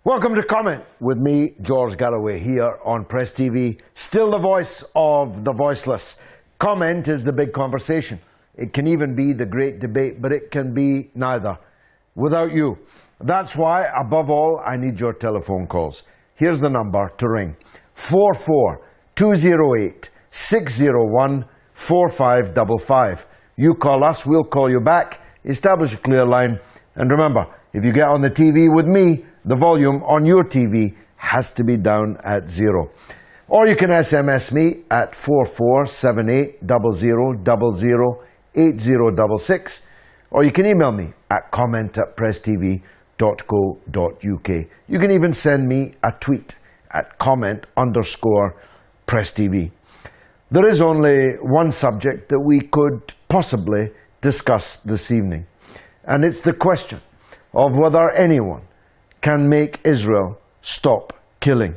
Welcome to Comment with me, George Galloway, here on Press TV, still the voice of the voiceless. Comment is the big conversation. It can even be the great debate, but it can be neither without you. That's why, above all, I need your telephone calls. Here's the number to ring: 44208-601-4555. You call us, we'll call you back, establish a clear line, and remember, if you get on the TV with me, the volume on your TV has to be down at 0. Or you can SMS me at 447800008066, or you can email me at comment@presstv.co.uk. You can even send me a tweet at comment_presstv. There is only one subject that we could possibly discuss this evening, and it's the question of whether anyone can make Israel stop killing.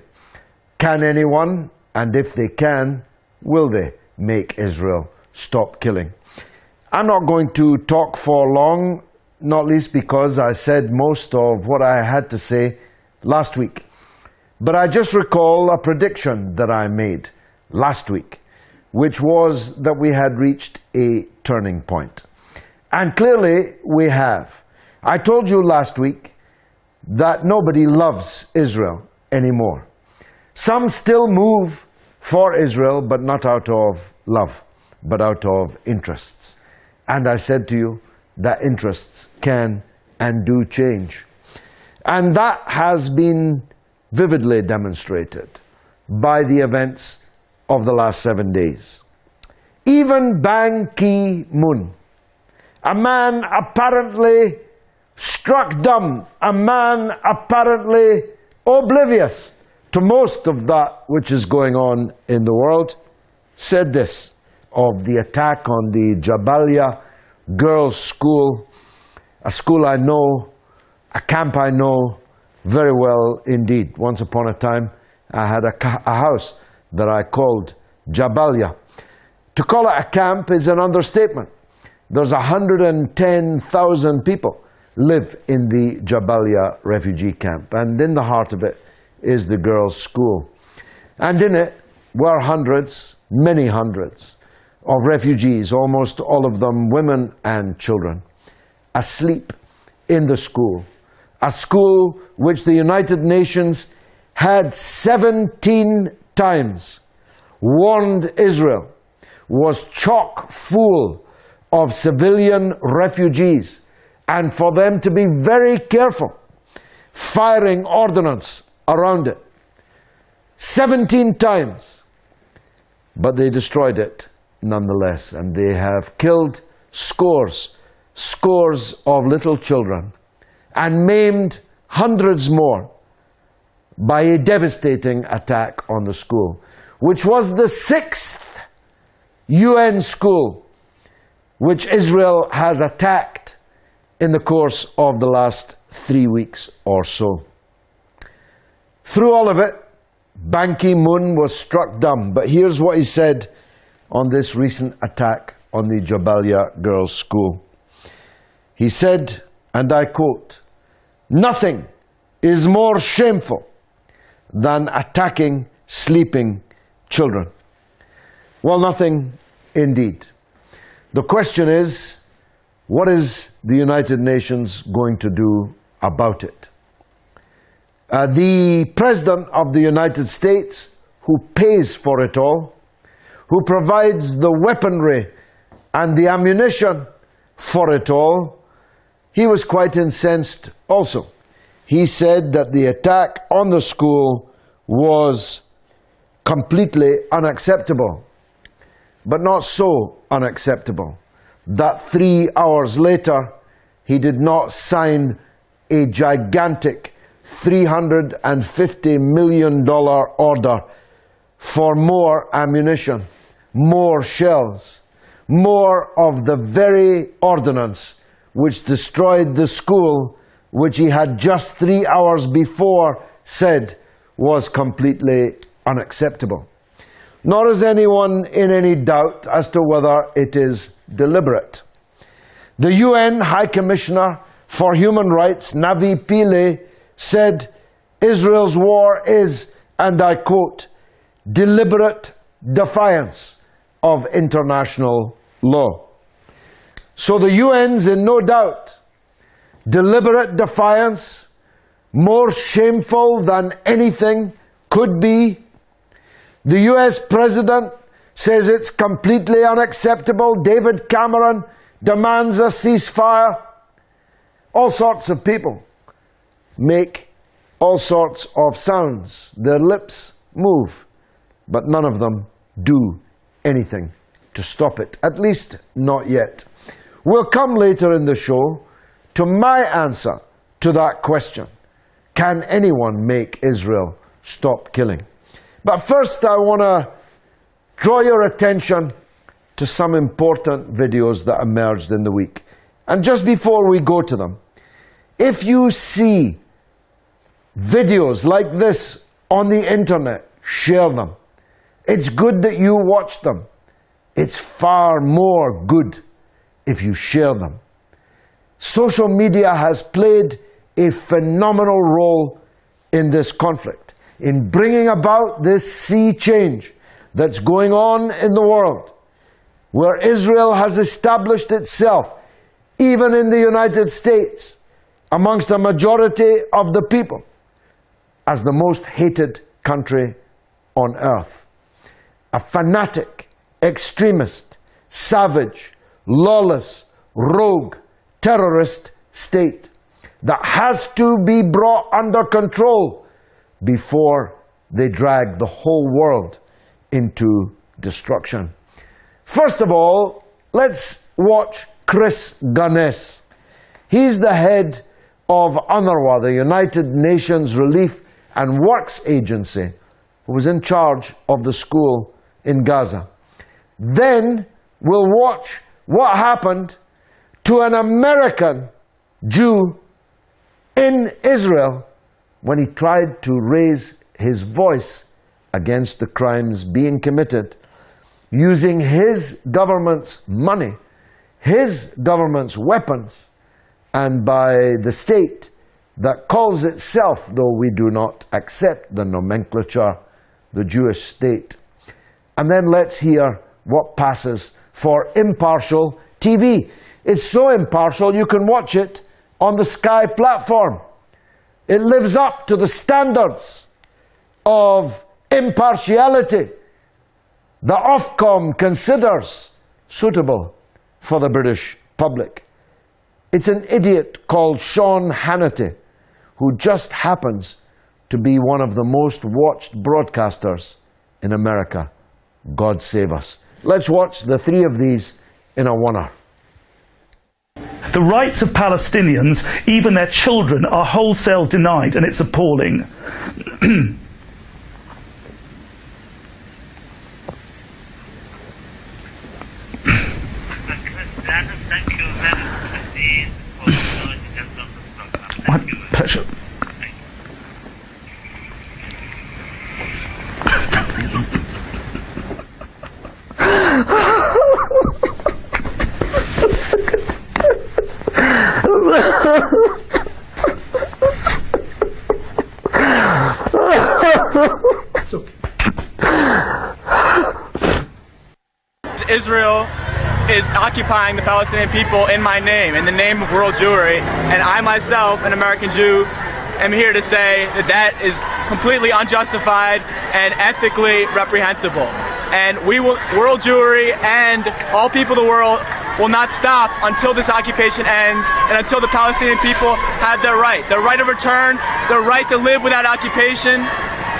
Can anyone, and if they can, will they make Israel stop killing? I'm not going to talk for long, not least because I said most of what I had to say last week. But I just recall a prediction that I made last week, which was that we had reached a turning point. And clearly we have. I told you last week that nobody loves Israel anymore. Some still move for Israel, but not out of love, but out of interests. And I said to you that interests can and do change. And that has been vividly demonstrated by the events of the last 7 days. Even Ban Ki-moon, a man apparently struck dumb, a man apparently oblivious to most of that which is going on in the world, said this of the attack on the Jabalia girls' school, a school I know, a camp I know very well indeed. Once upon a time, I had a house that I called Jabalia. To call it a camp is an understatement. There's 110,000 people live in the Jabalia refugee camp, and in the heart of it is the girls' school. And in it were hundreds, many hundreds, of refugees, almost all of them women and children, asleep in the school. A school which the United Nations had 17 times warned Israel was chock full of civilian refugees, and for them to be very careful firing ordnance around it. 17 times. But they destroyed it nonetheless, and they have killed scores of little children and maimed hundreds more by a devastating attack on the school, which was the 6th UN school which Israel has attacked in the course of the last 3 weeks or so. Through all of it, Ban Ki-moon was struck dumb, but here's what he said on this recent attack on the Jabalia girls' school. He said, and I quote, "Nothing is more shameful than attacking sleeping children." Well, nothing indeed. The question is, what is the United Nations going to do about it? The President of the United States, who pays for it all, who provides the weaponry and the ammunition for it all, he was quite incensed also. He said that the attack on the school was completely unacceptable, but not so unacceptable that 3 hours later he did not sign a gigantic $350 million order for more ammunition, more shells, more of the very ordnance which destroyed the school which he had just 3 hours before said was completely unacceptable. Nor is anyone in any doubt as to whether it is deliberate. The UN High Commissioner for Human Rights, Navi Pillay, said Israel's war is, and I quote, deliberate defiance of international law. So the UN's in no doubt. Deliberate defiance, more shameful than anything could be. The US President says it's completely unacceptable. David Cameron demands a ceasefire. All sorts of people make all sorts of sounds. Their lips move, but none of them do anything to stop it, at least not yet. We'll come later in the show to my answer to that question. Can anyone make Israel stop killing? But first I want to draw your attention to some important videos that emerged in the week. And just before we go to them, if you see videos like this on the internet, share them. It's good that you watch them. It's far more good if you share them. Social media has played a phenomenal role in this conflict, in bringing about this sea change that's going on in the world, where Israel has established itself, even in the United States, amongst a majority of the people, as the most hated country on earth. A fanatic, extremist, savage, lawless, rogue, terrorist state that has to be brought under control before they drag the whole world into destruction. First of all, let's watch Chris Gunness. He's the head of UNRWA, the United Nations Relief and Works Agency, who was in charge of the school in Gaza. Then we'll watch what happened to an American Jew in Israel when he tried to raise his voice against the crimes being committed using his government's money, his government's weapons, and by the state that calls itself, though we do not accept the nomenclature, the Jewish state. And then let's hear what passes for impartial TV. It's so impartial you can watch it on the Sky platform. It lives up to the standards of impartiality the Ofcom considers suitable for the British public. It's an idiot called Sean Hannity, who just happens to be one of the most watched broadcasters in America. God save us. Let's watch the three of these in a one-er. The rights of Palestinians, even their children, are wholesale denied, and it's appalling. My pleasure. It's okay. Israel is occupying the Palestinian people in my name, in the name of world Jewry, and I myself, an American Jew, am here to say that that is completely unjustified and ethically reprehensible. And we will, world Jewry and all people of the world will not stop until this occupation ends and until the Palestinian people have their right of return, their right to live without occupation,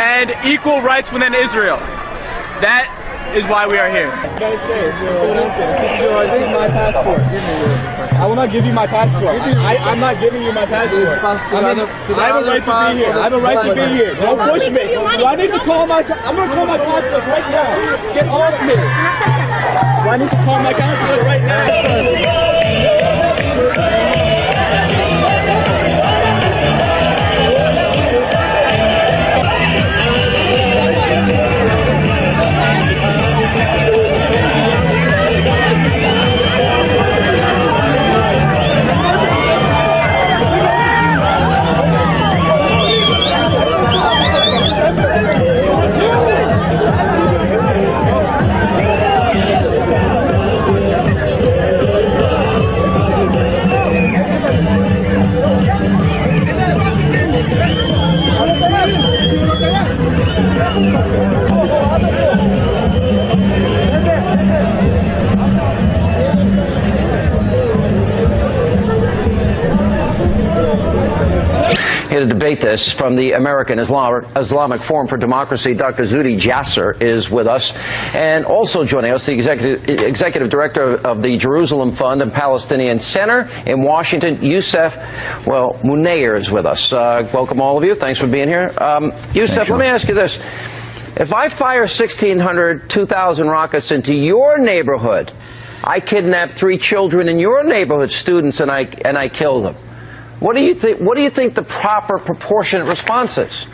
and equal rights within Israel. That is why we are here. This is my passport. I will not give you my passport. I'm not giving you my passport. I have a right to be here. I have a right to be here. Don't push me. Do I need to call my... I'm going to call my consulate right now. Get off me. Do I need to call my consulate right now? Here to debate this from the American Islamic Forum for Democracy, Dr. Zuhdi Jasser is with us. And also joining us, the executive director of the Jerusalem Fund and Palestinian Center in Washington, Youssef, Munayyer is with us. Welcome all of you. Thanks for being here. Youssef, let me ask you this. If I fire 1,600, 2,000 rockets into your neighborhood, I kidnap 3 children in your neighborhood, students, and I kill them. What do you think the proper proportionate response is?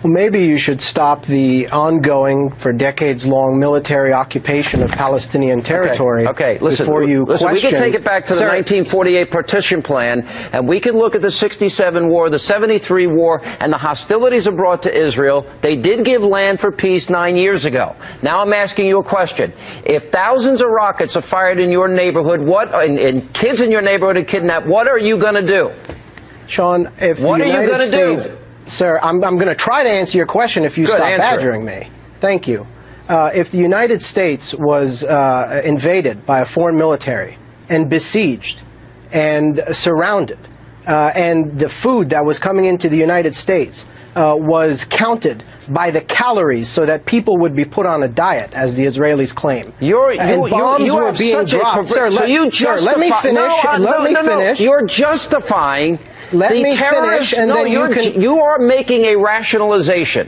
Well, maybe you should stop the ongoing, for decades-long military occupation of Palestinian territory. Okay, listen, before you question. We can take it back to the 1948 partition plan, and we can look at the 67 war, the 73 war, and the hostilities abroad to Israel. They did give land for peace 9 years ago. Now I'm asking you a question. If thousands of rockets are fired in your neighborhood, and kids in your neighborhood are kidnapped, what are you going to do? Sean, if the United States... Sir, I'm going to try to answer your question if you stop badgering me. Thank you. If the United States was invaded by a foreign military and besieged and surrounded, and the food that was coming into the United States was counted by the calories so that people would be put on a diet, as the Israelis claim, and bombs were being dropped. Sir, let me finish. Let me finish. You're justifying... Let me finish, and then you are making a rationalization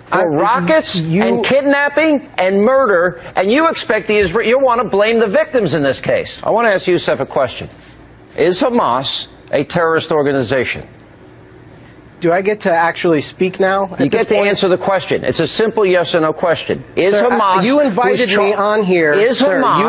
for rockets and kidnapping and murder, and you expect you want to blame the victims in this case. I want to ask Youssef a question. Is Hamas a terrorist organization? Do I get to actually speak now? You get to answer the question. It's a simple yes or no question. Is Sir, Hamas... You invited me on here. You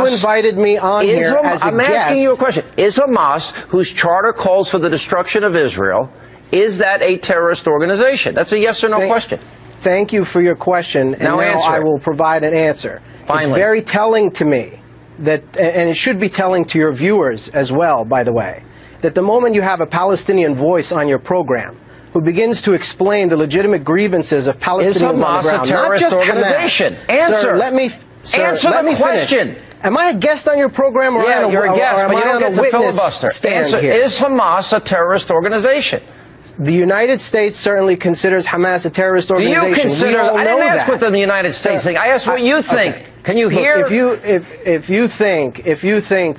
invited me on here as a guest. I'm asking you a question. Is Hamas, whose charter calls for the destruction of Israel, is that a terrorist organization? That's a yes or no question. Thank you for your question, and now I will provide an answer. Finally. It's very telling to me, that, and it should be telling to your viewers as well, by the way, that the moment you have a Palestinian voice on your program, who begins to explain the legitimate grievances of Palestinians on the ground. Is Hamas a terrorist organization? Answer. Sir, let me question. Finish. Am I a guest on your program, or you're a guest, but you don't get to filibuster. Answer. Is Hamas a terrorist organization? The United States certainly considers Hamas a terrorist organization. Do you consider? I didn't ask what the United States think. I asked what you think. Okay. Can you hear? Look, if you think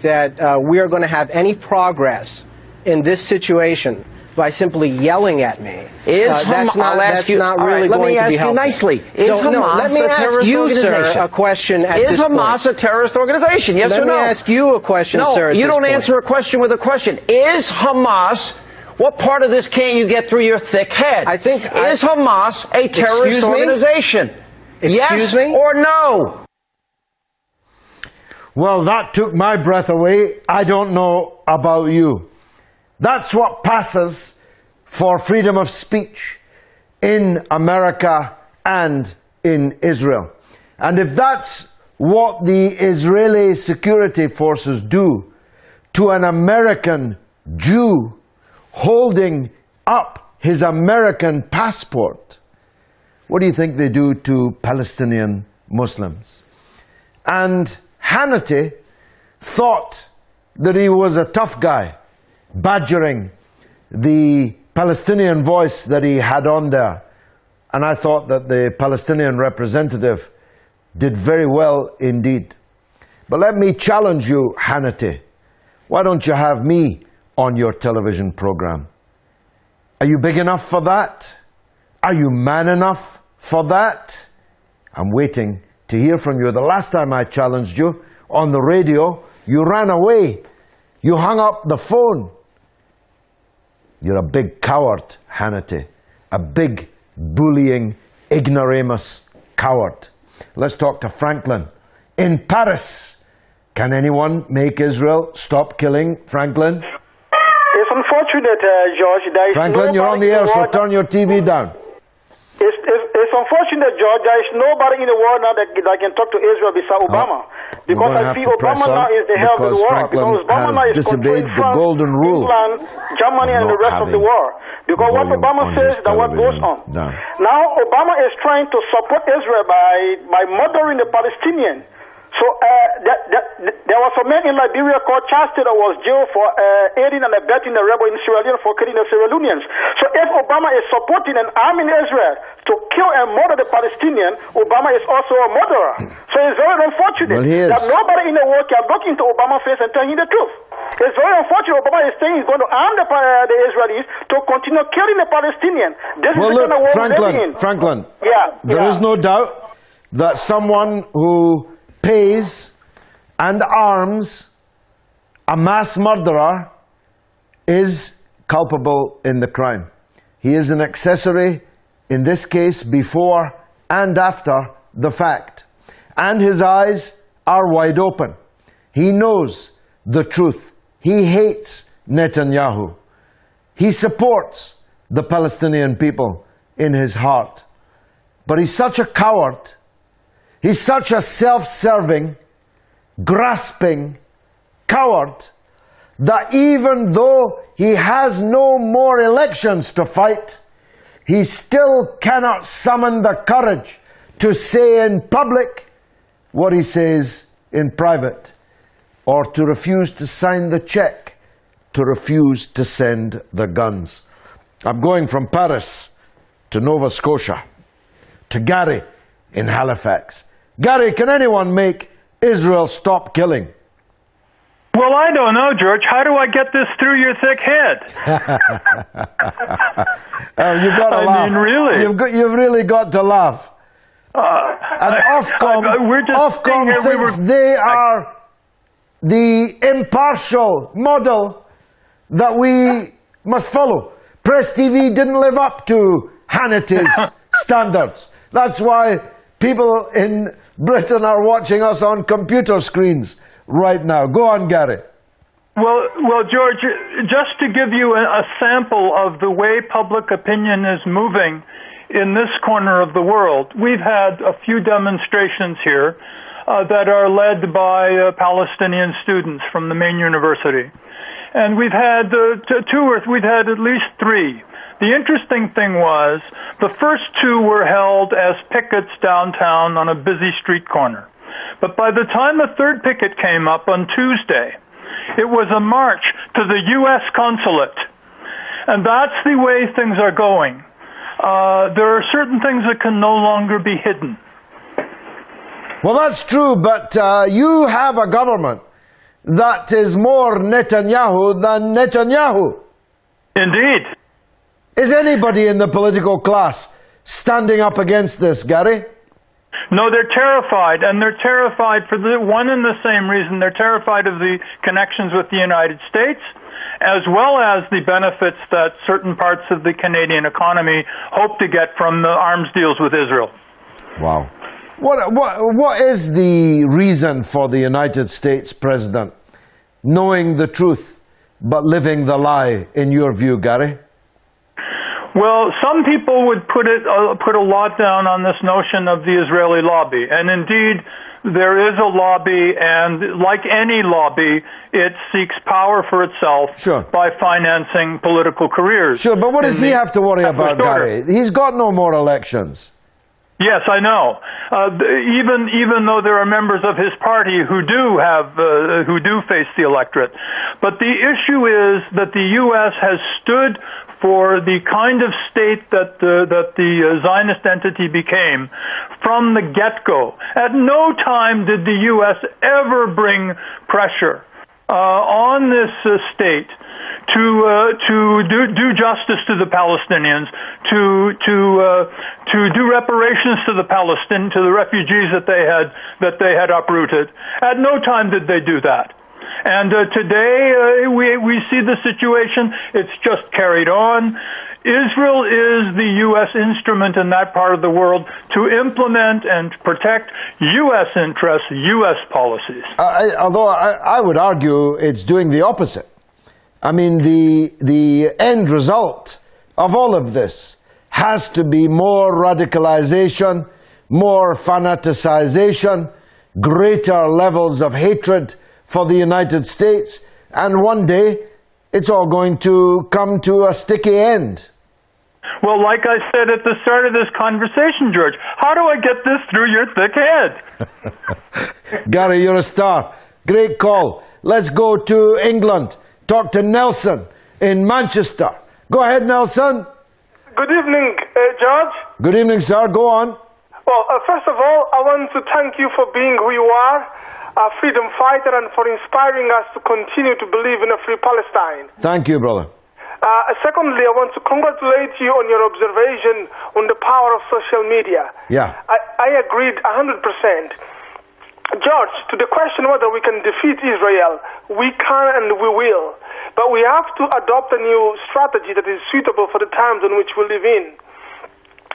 that we are going to have any progress in this situation by simply yelling at me, that's not really going to be helpful. Let me ask you nicely. Is Hamas let me a terrorist ask you, organization? Sir, a question at Is this Hamas point. a terrorist organization? Yes or no? Let me ask you a question, sir. No, you don't answer a question with a question. Is Hamas... What part of this can't you get through your thick head? Is Hamas a terrorist organization? Excuse me? Yes or no? Well, that took my breath away. I don't know about you. That's what passes for freedom of speech in America and in Israel. And if that's what the Israeli security forces do to an American Jew holding up his American passport, what do you think they do to Palestinian Muslims? And Hannity thought that he was a tough guy, badgering the Palestinian voice that he had on there. And I thought that the Palestinian representative did very well indeed. But let me challenge you, Hannity. Why don't you have me on your television program? Are you big enough for that? Are you man enough for that? I'm waiting to hear from you. The last time I challenged you on the radio, you ran away. You hung up the phone. You're a big coward, Hannity. A big, bullying, ignoramus coward. Let's talk to Franklin in Paris. Can anyone make Israel stop killing? Franklin? It's unfortunate, George. Franklin, you're on the air, so turn your TV down. It's unfortunate, George. There is nobody in the world now that can talk to Israel besides Obama. Because I see Obama now is the head of the world. Franklin because Obama now has is disobeyed the France, golden rule. England, Germany, and the rest of the world. Because what Obama says is that what goes on. Now Obama is trying to support Israel by murdering the Palestinians. So there was a man in Liberia called Chastain that was jailed for aiding and abetting the rebel in Sierra Leone for killing the Sierra Leoneans. So if Obama is supporting and arming Israel to kill and murder the Palestinian, Obama is also a murderer. So it's very unfortunate that nobody in the world can look into Obama's face and tell him the truth. It's very unfortunate Obama is saying he's going to arm the Israelis to continue killing the Palestinians. This is the kind of world we're living in. Franklin, there is no doubt that someone who pays and arms a mass murderer is culpable in the crime. He is an accessory, in this case, before and after the fact. And his eyes are wide open. He knows the truth. He hates Netanyahu. He supports the Palestinian people in his heart. But he's such a coward. He's such a self-serving, grasping coward that even though he has no more elections to fight, he still cannot summon the courage to say in public what he says in private, or to refuse to sign the check, to refuse to send the guns. I'm going from Paris to Nova Scotia, to Gary in Halifax. Gary, can anyone make Israel stop killing? Well, I don't know, George. How do I get this through your thick head? You've got to laugh. I mean, really? You've really got to laugh. And Ofcom thinks they are the impartial model that we must follow. Press TV didn't live up to Hannity's standards. That's why people in Britain are watching us on computer screens right now. Go on, Gary. Well, George, just to give you a sample of the way public opinion is moving in this corner of the world, we've had a few demonstrations here that are led by Palestinian students from the main university. And we've had we've had at least three. The interesting thing was the first two were held as pickets downtown on a busy street corner. But by the time a third picket came up on Tuesday, it was a march to the U.S. consulate. And that's the way things are going. There are certain things that can no longer be hidden. Well, that's true, but you have a government that is more Netanyahu than Netanyahu. Indeed. Is anybody in the political class standing up against this, Gary? No, they're terrified, and they're terrified for the one and the same reason. They're terrified of the connections with the United States, as well as the benefits that certain parts of the Canadian economy hope to get from the arms deals with Israel. Wow. What is the reason for the United States president knowing the truth but living the lie, in your view, Gary? Well, some people would put a lot down on this notion of the Israeli lobby, and indeed there is a lobby, and like any lobby, it seeks power for itself by financing political careers. Sure, but what does he have to worry about, Gary? He's got no more elections. Yes, I know. Even though there are members of his party who do face the electorate, but the issue is that the U.S. has stood for the kind of state that the Zionist entity became from the get-go. At no time did the U.S. ever bring pressure on this state to do justice to the Palestinians, to do reparations to the refugees that they had uprooted. At no time did they do that. And today we see the situation. It's just carried on. Israel is the U.S. instrument in that part of the world to implement and protect U.S. interests, U.S. policies. Although I would argue it's doing the opposite. I mean, the end result of all of this has to be more radicalization, more fanaticization, greater levels of hatred for the United States, and one day it's all going to come to a sticky end. Well, like I said at the start of this conversation, George, how do I get this through your thick head? Gary, you're a star. Great call. Let's go to England. Talk to Nelson in Manchester. Go ahead, Nelson. Good evening, George. Good evening, sir. Go on. Well, first of all, I want to thank you for being who you are, a freedom fighter, and for inspiring us to continue to believe in a free Palestine. Thank you, brother. Secondly, I want to congratulate you on your observation on the power of social media. Yeah. I agreed 100%. George, to the question whether we can defeat Israel, we can and we will. But we have to adopt a new strategy that is suitable for the times in which we live in.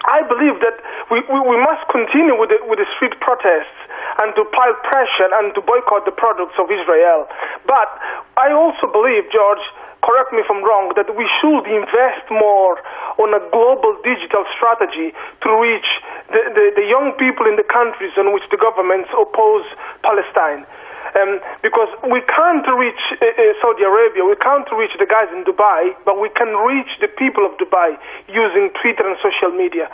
I believe that we must continue with the street protests and to pile pressure and to boycott the products of Israel. But I also believe, George, correct me if I'm wrong, that we should invest more on a global digital strategy to reach the young people in the countries in which the governments oppose Palestine. Because we can't reach Saudi Arabia, we can't reach the guys in Dubai, but we can reach the people of Dubai using Twitter and social media.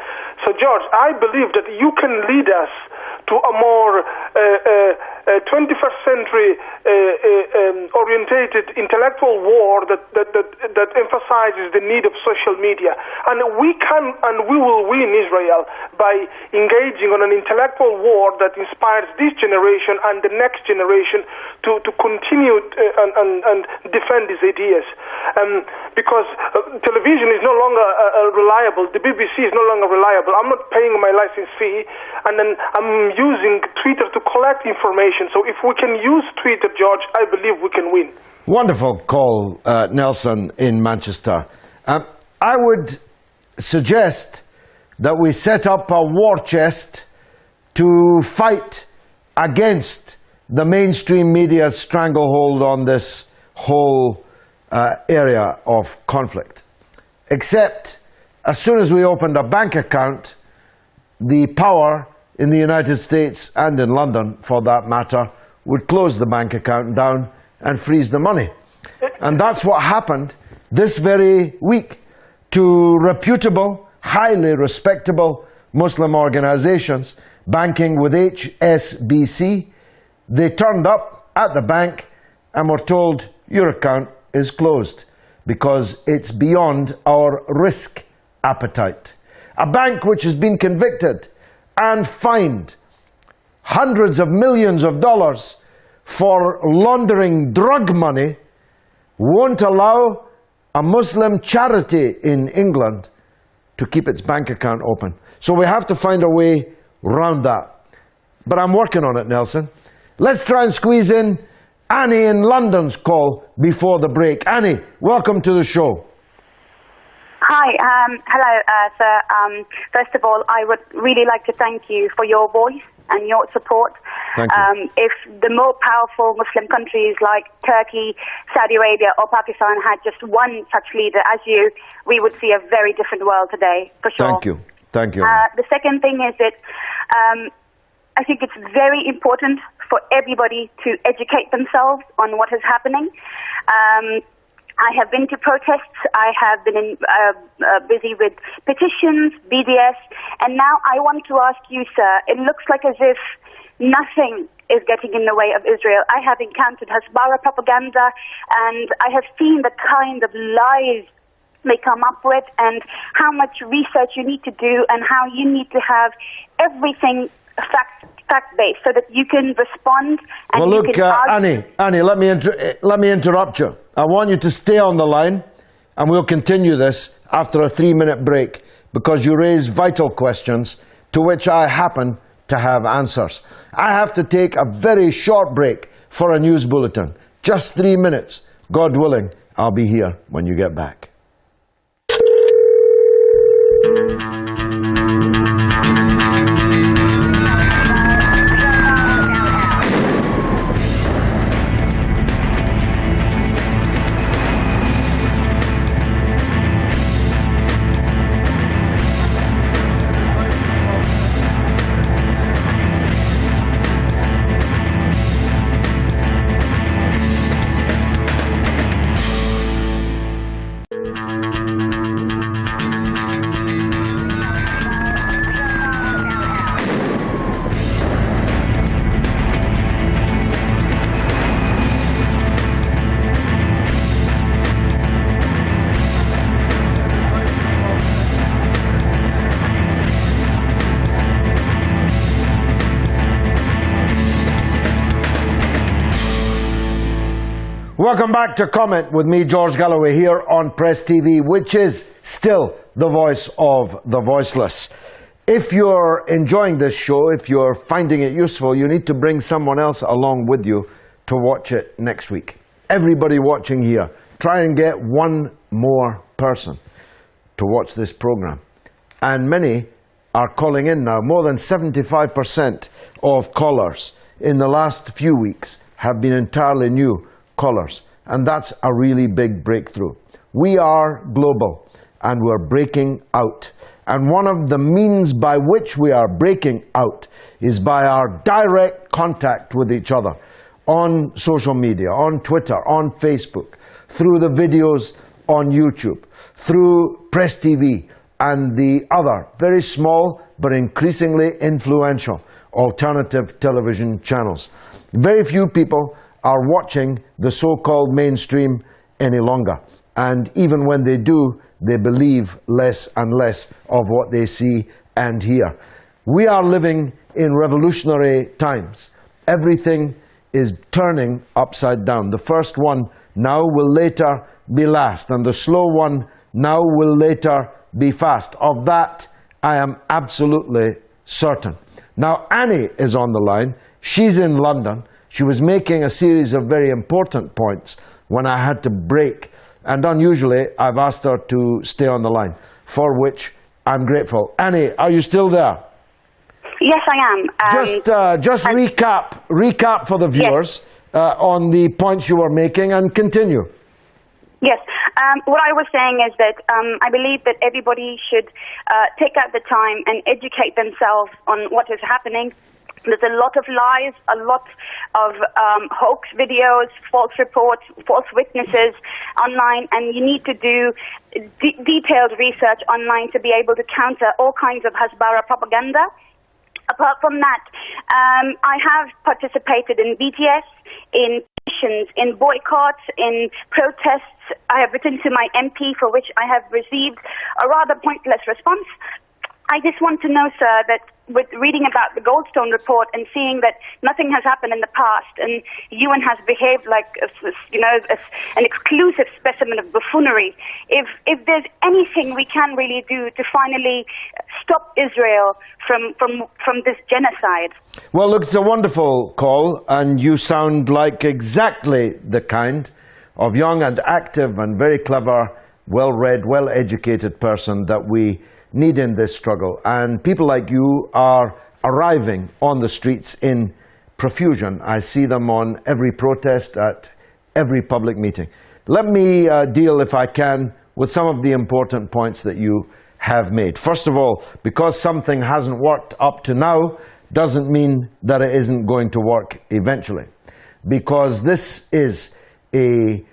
So, George, I believe that you can lead us to a more 21st century orientated intellectual war that emphasizes the need of social media. And we can and we will win Israel by engaging on an intellectual war that inspires this generation and the next generation to continue and defend these ideas. Because television is no longer reliable, the BBC is no longer reliable. I'm not paying my license fee, and then I'm using Twitter to collect information. So if we can use Twitter, George, I believe we can win. Wonderful call, Nelson in Manchester. I would suggest that we set up a war chest to fight against the mainstream media's stranglehold on this whole area of conflict. Except, as soon as we opened a bank account, the power in the United States and in London, for that matter, would close the bank account down and freeze the money. And that's what happened this very week to reputable, highly respectable Muslim organizations banking with HSBC. They turned up at the bank and were told, your account is closed because it's beyond our risk appetite. A bank which has been convicted and fined hundreds of millions of dollars for laundering drug money won't allow a Muslim charity in England to keep its bank account open. So we have to find a way around that. But I'm working on it, Nelson. Let's try and squeeze in Annie in London's call before the break. Annie, welcome to the show. Hi, hello, sir. First of all, I would really like to thank you for your voice and your support. Thank you. If the more powerful Muslim countries like Turkey, Saudi Arabia or Pakistan had just one such leader as you, we would see a very different world today, for sure. Thank you. Thank you. The second thing is that I think it's very important for everybody to educate themselves on what is happening. I have been to protests, I have been busy with petitions, BDS, and now I want to ask you, sir, it looks like as if nothing is getting in the way of Israel. I have encountered Hezbollah propaganda, and I have seen the kind of lies they come up with, and how much research you need to do, and how you need to have everything fact-based so that you can respond. And well, look, you can Annie, let me interrupt you. I want you to stay on the line, and we'll continue this after a 3-minute break, because you raise vital questions to which I happen to have answers. I have to take a very short break for a news bulletin. Just 3 minutes. God willing, I'll be here when you get back. Welcome back to Comment with me, George Galloway, here on Press TV, which is still the voice of the voiceless. If you're enjoying this show, if you're finding it useful, you need to bring someone else along with you to watch it next week. Everybody watching here, try and get one more person to watch this program. And many are calling in now. More than 75% of callers in the last few weeks have been entirely new callers, and that's a really big breakthrough. We are global, and we're breaking out. And one of the means by which we are breaking out is by our direct contact with each other on social media, on Twitter, on Facebook, through the videos on YouTube, through Press TV, and the other very small but increasingly influential alternative television channels. Very few people are watching the so-called mainstream any longer. And even when they do, they believe less and less of what they see and hear. We are living in revolutionary times. Everything is turning upside down. The first one now will later be last, and the slow one now will later be fast. Of that, I am absolutely certain. Now, Annie is on the line. She's in London. She was making a series of very important points when I had to break. And unusually, I've asked her to stay on the line, for which I'm grateful. Annie, are you still there? Yes, I am. Just recap for the viewers on the points you were making, and continue. Yes. What I was saying is that I believe that everybody should take out the time and educate themselves on what is happening. There's a lot of lies, a lot of hoax videos, false reports, false witnesses online, and you need to do detailed research online to be able to counter all kinds of Hasbara propaganda. Apart from that, I have participated in BTS, in petitions, in boycotts, in protests. I have written to my MP, for which I have received a rather pointless response. I just want to know, sir, that with reading about the Goldstone report and seeing that nothing has happened in the past, and UN has behaved like, an exclusive specimen of buffoonery, if there's anything we can really do to finally stop Israel from this genocide. Well, look, it's a wonderful call, and you sound like exactly the kind of young and active and very clever, well-read, well-educated person that we need in this struggle. And people like you are arriving on the streets in profusion. I see them on every protest, at every public meeting. Let me deal, if I can, with some of the important points that you have made. First of all, because something hasn't worked up to now, doesn't mean that it isn't going to work eventually. Because this is a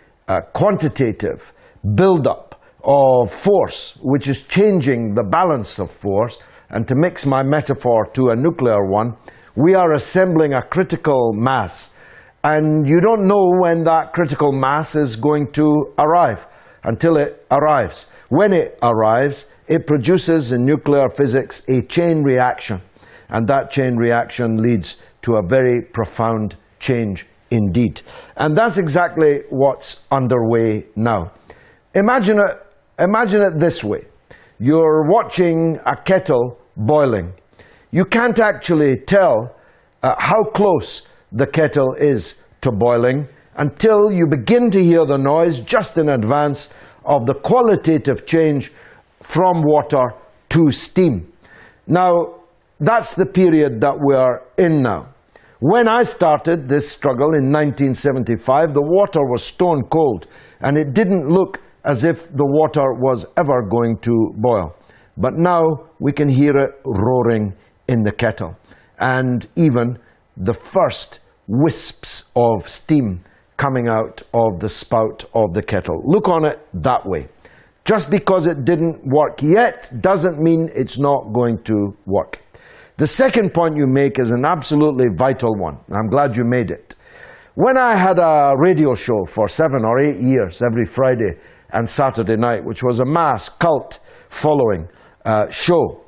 quantitative build-up of force, which is changing the balance of force. And to mix my metaphor to a nuclear one, we are assembling a critical mass. And you don't know when that critical mass is going to arrive. until it arrives. When it arrives, it produces in nuclear physics a chain reaction, and that chain reaction leads to a very profound change indeed. And that's exactly what's underway now. Imagine it this way. You're watching a kettle boiling. You can't actually tell how close the kettle is to boiling until you begin to hear the noise just in advance of the qualitative change from water to steam. Now, that's the period that we're in now. When I started this struggle in 1975, the water was stone cold, and it didn't look as if the water was ever going to boil. But now we can hear it roaring in the kettle, and even the first wisps of steam coming out of the spout of the kettle. Look on it that way. Just because it didn't work yet doesn't mean it's not going to work. The second point you make is an absolutely vital one. I'm glad you made it. When I had a radio show for 7 or 8 years, every Friday and Saturday night, which was a mass cult following show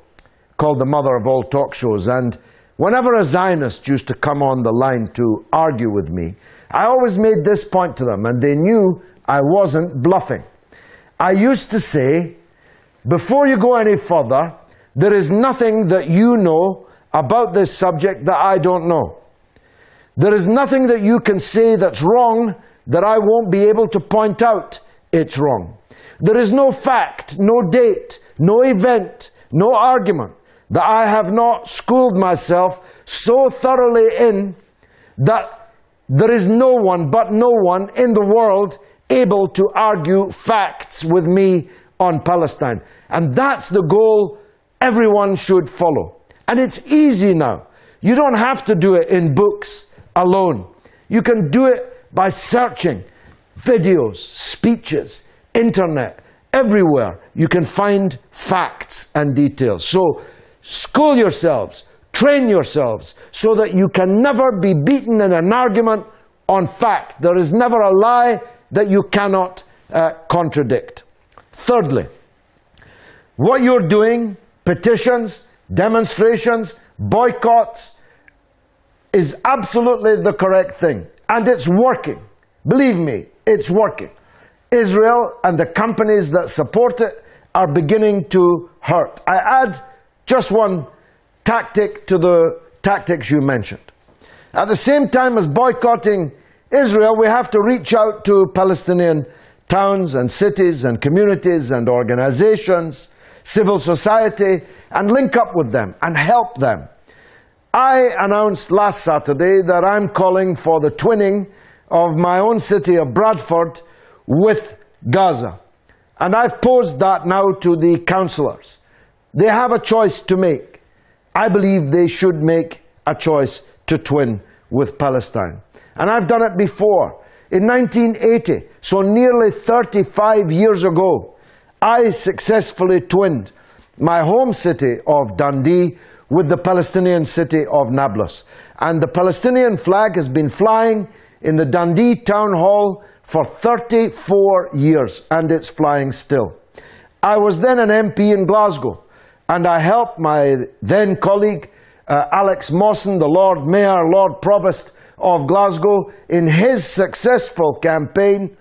called the mother of all talk shows, and whenever a Zionist used to come on the line to argue with me, I always made this point to them, and they knew I wasn't bluffing. I used to say, before you go any further, there is nothing that you know about this subject that I don't know. There is nothing that you can say that's wrong that I won't be able to point out it's wrong. There is no fact, no date, no event, no argument that I have not schooled myself so thoroughly in that there is no one in the world able to argue facts with me on Palestine. And that's the goal everyone should follow. And it's easy now. You don't have to do it in books alone. You can do it by searching videos, speeches, internet, everywhere. You can find facts and details. So school yourselves, train yourselves, so that you can never be beaten in an argument on fact. There is never a lie that you cannot contradict. Thirdly, what you're doing, petitions, demonstrations, boycotts, is absolutely the correct thing. And it's working. Believe me, it's working. Israel and the companies that support it are beginning to hurt. I add just one tactic to the tactics you mentioned. At the same time as boycotting Israel, we have to reach out to Palestinian towns and cities and communities and organizations, civil society, and link up with them and help them. I announced last Saturday that I'm calling for the twinning of my own city of Bradford with Gaza. And I've posed that now to the councillors. They have a choice to make. I believe they should make a choice to twin with Palestine. And I've done it before. In 1980, so nearly 35 years ago, I successfully twinned my home city of Dundee with the Palestinian city of Nablus. And the Palestinian flag has been flying in the Dundee town hall for 34 years, and it's flying still. I was then an MP in Glasgow, and I helped my then colleague, Alex Mawson, the Lord Mayor, Lord Provost of Glasgow, in his successful campaign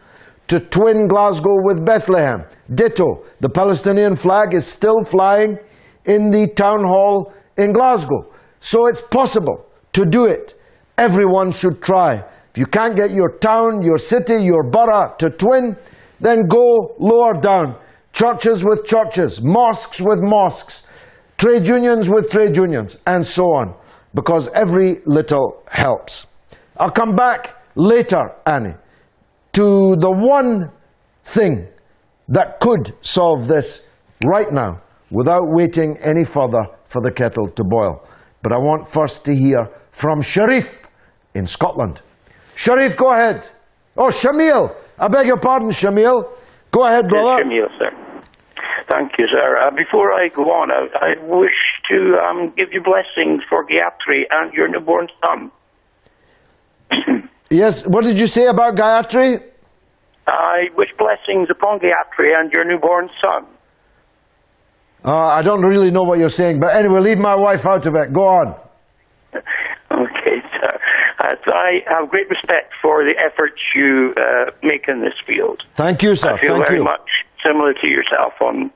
to twin Glasgow with Bethlehem. Ditto, the Palestinian flag is still flying in the town hall in Glasgow. So it's possible to do it. Everyone should try. If you can't get your town, your city, your borough to twin, then go lower down. Churches with churches, mosques with mosques, trade unions with trade unions, and so on. Because every little helps. I'll come back later, Annie, to the one thing that could solve this right now without waiting any further for the kettle to boil. But I want first to hear from Sharif in Scotland. Sharif, go ahead. Oh, Shamil. I beg your pardon, Shamil. Go ahead, brother. Yes, Shamil, sir. Thank you, sir. Before I go on, I wish to give you blessings for Gayatri and your newborn son. Yes, what did you say about Gayatri? I wish blessings upon Gayatri and your newborn son. I don't really know what you're saying, but anyway, leave my wife out of it. Go on. Okay, sir. I have great respect for the efforts you make in this field. Thank you, sir. I feel very much similar to yourself on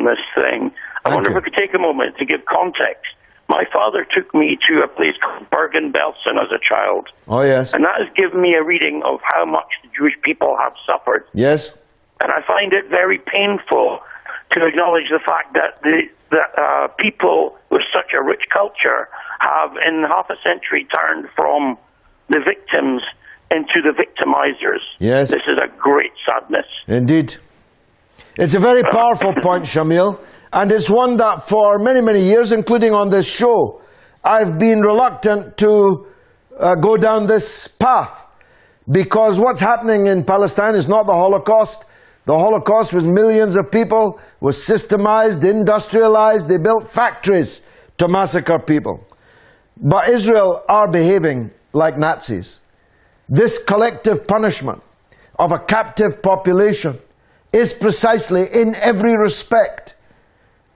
this thing. I wonder if we could take a moment to give context. My father took me to a place called Bergen-Belsen as a child. Oh, yes. And that has given me a reading of how much the Jewish people have suffered. Yes. And I find it very painful to acknowledge the fact that people with such a rich culture have, in half a century, turned from the victims into the victimizers. Yes. This is a great sadness. Indeed. It's a very powerful point, Shamil, and it's one that for many, many years, including on this show, I've been reluctant to go down this path, because what's happening in Palestine is not the Holocaust. The Holocaust was millions of people, was systemized, industrialized, they built factories to massacre people. But Israel are behaving like Nazis. This collective punishment of a captive population is precisely, in every respect,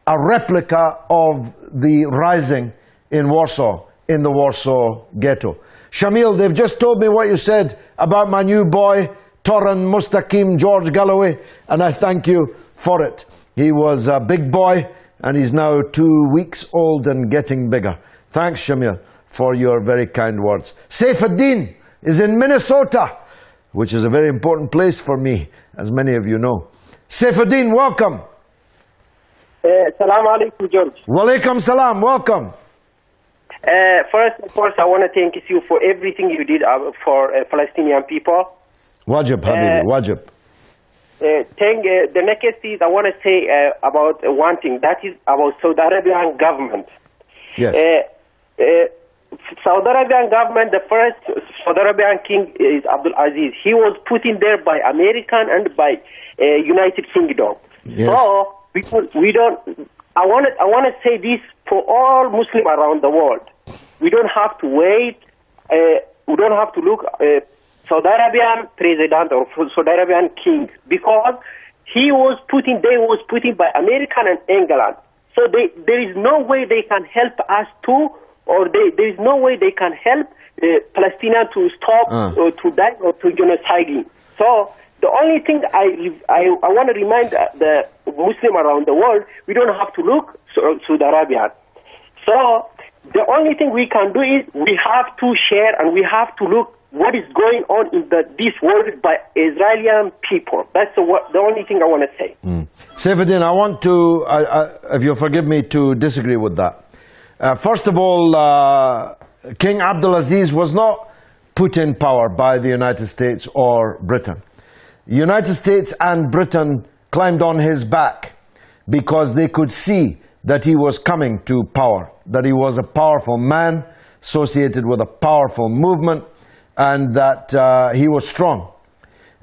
a replica of the rising in Warsaw, in the Warsaw Ghetto. Shamil, they've just told me what you said about my new boy, Toran Mustaqim George Galloway, and I thank you for it. He was a big boy, and he's now 2 weeks old and getting bigger. Thanks, Shamil, for your very kind words. Saifuddin is in Minnesota, which is a very important place for me, as many of you know. Saifuddin, welcome. Salam alaikum, George. Walaikum salam, welcome. First, of course, I want to thank you for everything you did for Palestinian people. Wajib, Habibi, wajib. The next is I want to say about one thing, that is about Saudi Arabian government. Yes. Saudi Arabian government, the first Saudi Arabian king is Abdul Aziz. He was put in there by American and by United Kingdom. Yes. So we don't. I want to say this for all Muslims around the world. We don't have to wait. We don't have to look Saudi Arabian president or Saudi Arabian king, because they was put in by American and England. So there is no way they can help us too, or there is no way they can help Palestinians to stop or to die or to genociding. So the only thing I want to remind the Muslim around the world, we don't have to look Saudi Arabia. So the only thing we can do is we have to share and we have to look what is going on in this world by Israeli people. That's the only thing I want to say. Saifuddin, I want to, if you'll forgive me, to disagree with that. First of all, King Abdulaziz was not put in power by the United States or Britain. The United States and Britain climbed on his back because they could see that he was coming to power, that he was a powerful man associated with a powerful movement, and that he was strong.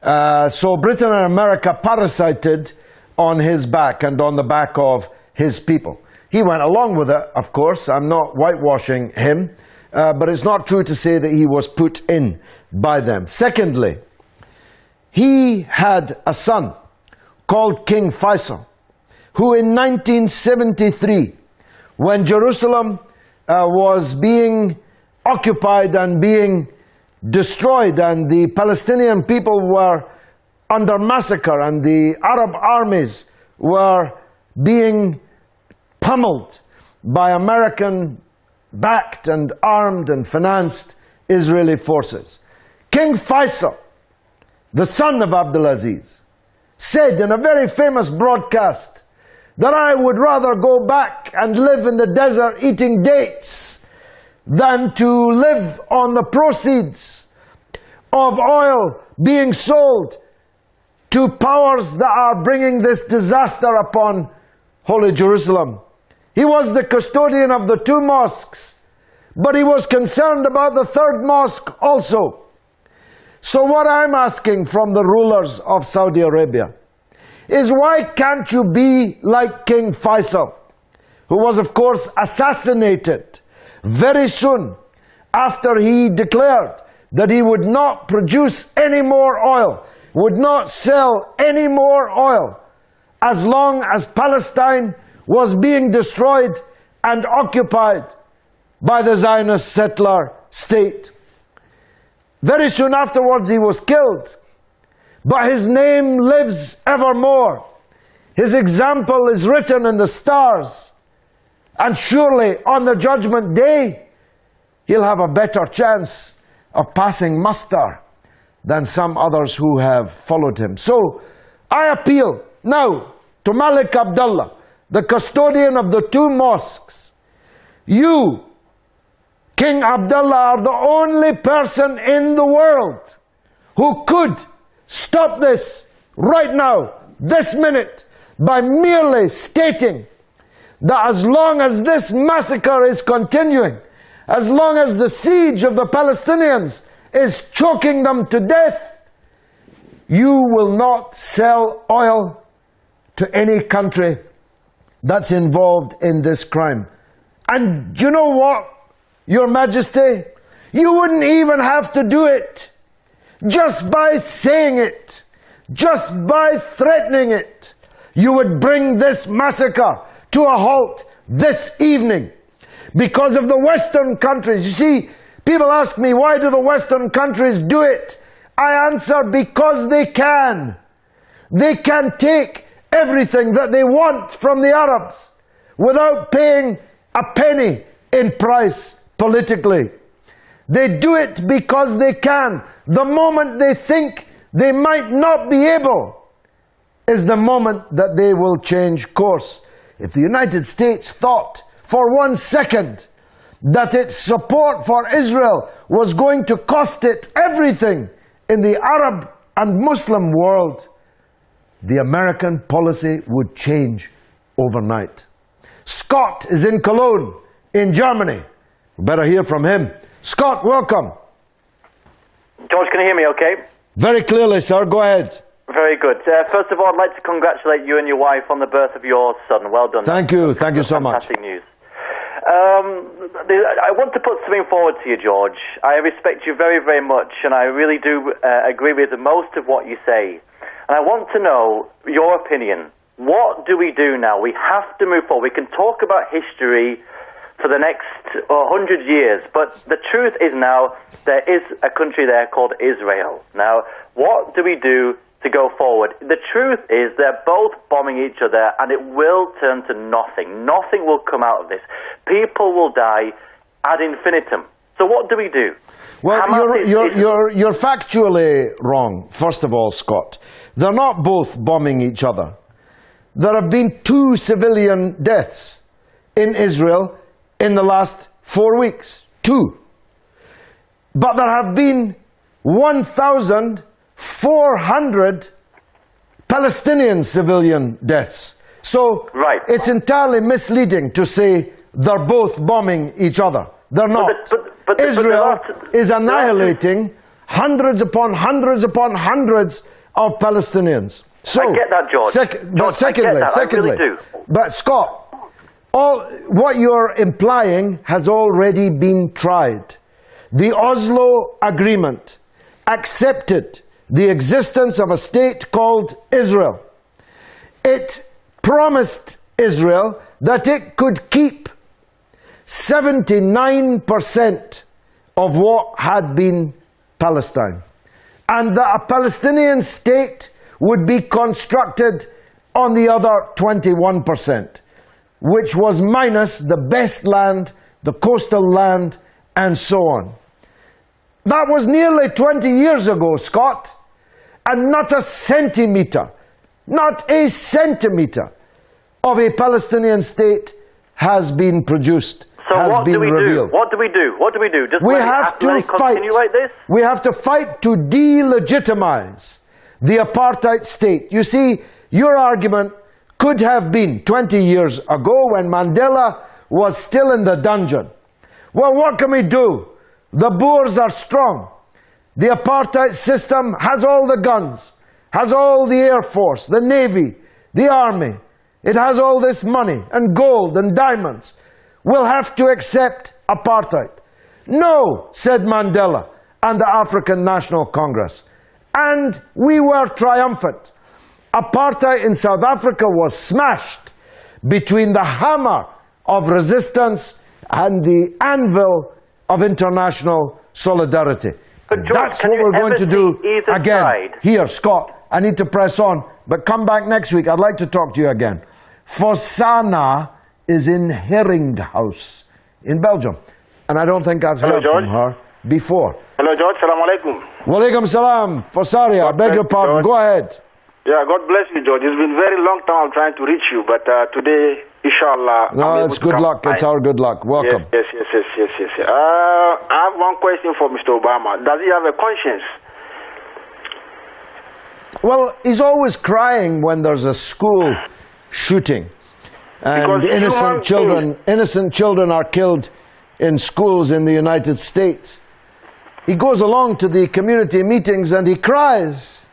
So Britain and America parasited on his back and on the back of his people. He went along with it, of course. I'm not whitewashing him, but it's not true to say that he was put in by them. Secondly, he had a son called King Faisal, who in 1973, when Jerusalem was being occupied and being destroyed and the Palestinian people were under massacre and the Arab armies were being pummeled by American-backed and armed and financed Israeli forces. King Faisal, the son of Abdulaziz, said in a very famous broadcast that I would rather go back and live in the desert eating dates than to live on the proceeds of oil being sold to powers that are bringing this disaster upon Holy Jerusalem. He was the custodian of the 2 mosques, but he was concerned about the 3rd mosque also. So what I'm asking from the rulers of Saudi Arabia is, why can't you be like King Faisal, who was of course assassinated very soon after he declared that he would not produce any more oil, would not sell any more oil, as long as Palestine was being destroyed and occupied by the Zionist settler state. Very soon afterwards he was killed, but his name lives evermore. His example is written in the stars, and surely on the judgment day he'll have a better chance of passing muster than some others who have followed him. So I appeal now to Malik Abdullah, the custodian of the two mosques. You, King Abdullah, are the only person in the world who could stop this right now, this minute, by merely stating that as long as this massacre is continuing, as long as the siege of the Palestinians is choking them to death, you will not sell oil to any country that's involved in this crime. And do you know what, Your Majesty? You wouldn't even have to do it. Just by saying it, just by threatening it, you would bring this massacre to a halt this evening. Because of the Western countries. You see, people ask me, why do the Western countries do it? I answer, because they can. They can take everything that they want from the Arabs without paying a penny in price politically. They do it because they can. The moment they think they might not be able is the moment that they will change course. If the United States thought for 1 second that its support for Israel was going to cost it everything in the Arab and Muslim world, the American policy would change overnight. Scott is in Cologne, in Germany. We better hear from him. Scott, welcome. George, can you hear me okay? Very clearly, sir. Go ahead. Very good. First of all, I'd like to congratulate you and your wife on the birth of your son. Well done. Thank you. Thank you so much. Fantastic news. I want to put something forward to you, George. I respect you very, very much, and I really do agree with most of what you say. And I want to know your opinion. What do we do now? We have to move forward. We can talk about history for the next 100 years, but the truth is now there is a country there called Israel. Now, what do we do to go forward? The truth is they're both bombing each other, and it will turn to nothing. Nothing will come out of this. People will die ad infinitum. So what do we do? Well, you're factually wrong, first of all, Scott. They're not both bombing each other. There have been 2 civilian deaths in Israel in the last 4 weeks. 2. But there have been 1,400 Palestinian civilian deaths. So it's entirely misleading to say they're both bombing each other. They're not. Israel is annihilating hundreds upon hundreds upon hundreds of Palestinians. So, I get that, George. Secondly, I really do. But Scott, what you're implying has already been tried. The Oslo Agreement accepted the existence of a state called Israel. It promised Israel that it could keep 79% of what had been Palestine, and that a Palestinian state would be constructed on the other 21%, which was minus the best land, the coastal land, and so on. That was nearly 20 years ago, Scott, and not a centimetre of a Palestinian state has been produced. So what do we do? What do we do? What do we do? Just let it continue like this? We have to fight to delegitimize the apartheid state. You see, your argument could have been 20 years ago when Mandela was still in the dungeon. Well, what can we do? The Boers are strong. The apartheid system has all the guns, has all the Air Force, the Navy, the Army. It has all this money and gold and diamonds. We'll have to accept apartheid. No, said Mandela, and the African National Congress. And we were triumphant. Apartheid in South Africa was smashed between the hammer of resistance and the anvil of international solidarity. That's what we're going to do again. Here, Scott, I need to press on, but come back next week. I'd like to talk to you again. Fosana is in Heringhouse in Belgium, and I don't think I've heard from her before. Hello, George. Salam alaikum. Walaikum salam. Fosaria, I beg your pardon. Go ahead. Yeah, God bless you, George. It's been very long time I'm trying to reach you, but today, inshallah... No, it's good luck. It's our good luck. Welcome. Yes. I have one question for Mr. Obama. Does he have a conscience? Well, he's always crying when there's a school shooting. And innocent children are killed in schools in the United States. He goes along to the community meetings and he cries.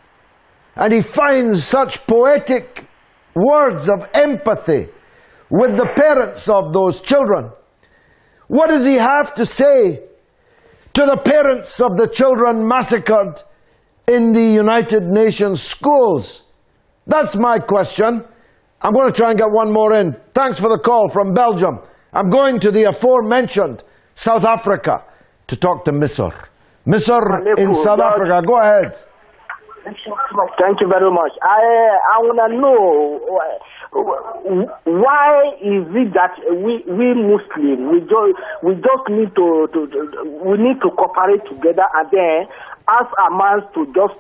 And he finds such poetic words of empathy with the parents of those children. What does he have to say to the parents of the children massacred in the United Nations schools? That's my question. I'm going to try and get one more in. Thanks for the call from Belgium. I'm going to the aforementioned South Africa to talk to Misr. Misr in South Africa. Go ahead. Thank you very much. I want to know why is it that we Muslims we just need to cooperate together and then ask Hamas to just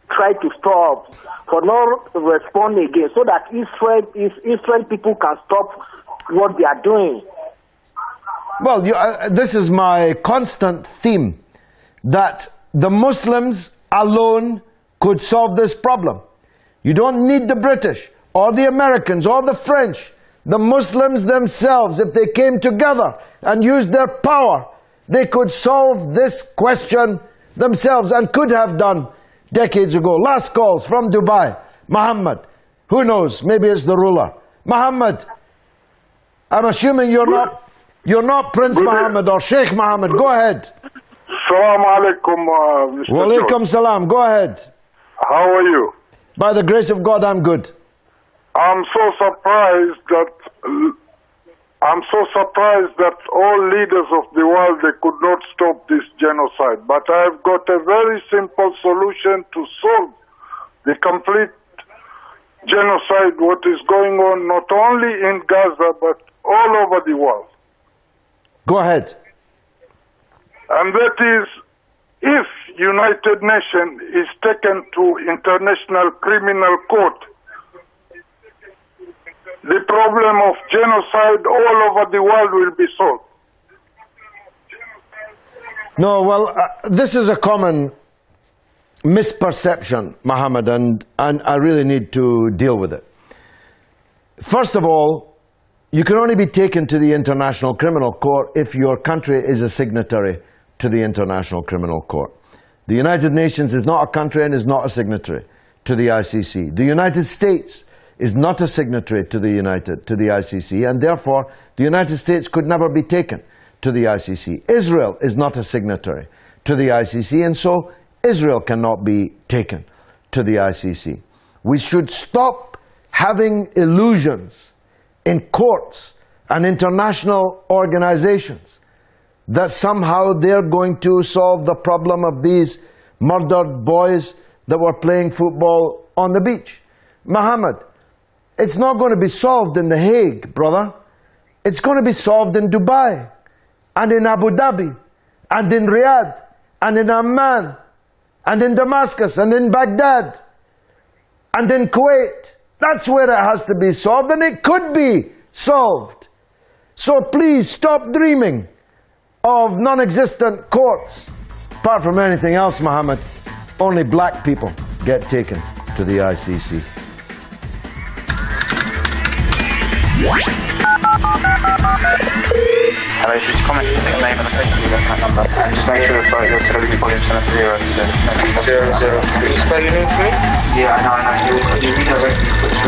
try to stop for not respond again so that Israel people can stop what they are doing. Well, this is my constant theme, that the Muslims alone could solve this problem. You don't need the British or the Americans or the French. The Muslims themselves, if they came together and used their power, they could solve this question themselves and could have done decades ago. Last calls from Dubai. Muhammad, who knows, maybe it's the ruler. Muhammad, I'm assuming you're not Prince Muhammad or Sheikh Muhammad. Go ahead. Assalamu alaikum, Mr. Walaikum salam. Go ahead. How are you? By the grace of God, I'm good. I'm so surprised that all leaders of the world, they could not stop this genocide. But I've got a very simple solution to solve the complete genocide, what is going on not only in Gaza, but all over the world. Go ahead. And that is, if United Nations is taken to International Criminal Court, the problem of genocide all over the world will be solved. No, well, this is a common misperception, Mohammed, and I really need to deal with it. First of all, you can only be taken to the International Criminal Court if your country is a signatory to the International Criminal Court. The United Nations is not a country and is not a signatory to the ICC. The United States is not a signatory to the ICC, and therefore the United States could never be taken to the ICC. Israel is not a signatory to the ICC, and so Israel cannot be taken to the ICC. We should stop having illusions in courts and international organizations that somehow they're going to solve the problem of these murdered boys that were playing football on the beach. Mohammed, it's not going to be solved in The Hague, brother. It's going to be solved in Dubai, and in Abu Dhabi, and in Riyadh, and in Amman, and in Damascus, and in Baghdad, and in Kuwait. That's where it has to be solved, and it could be solved. So please stop dreaming of non-existent courts. Apart from anything else, Mohammed, only black people get taken to the ICC. Hello, if you just comment your name and the place you left that number, and just make sure the your television volume's set to 0. 0. Can you spell your name for me? Yeah, I know. You redirect me to the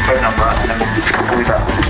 phone number and then we'll call you back.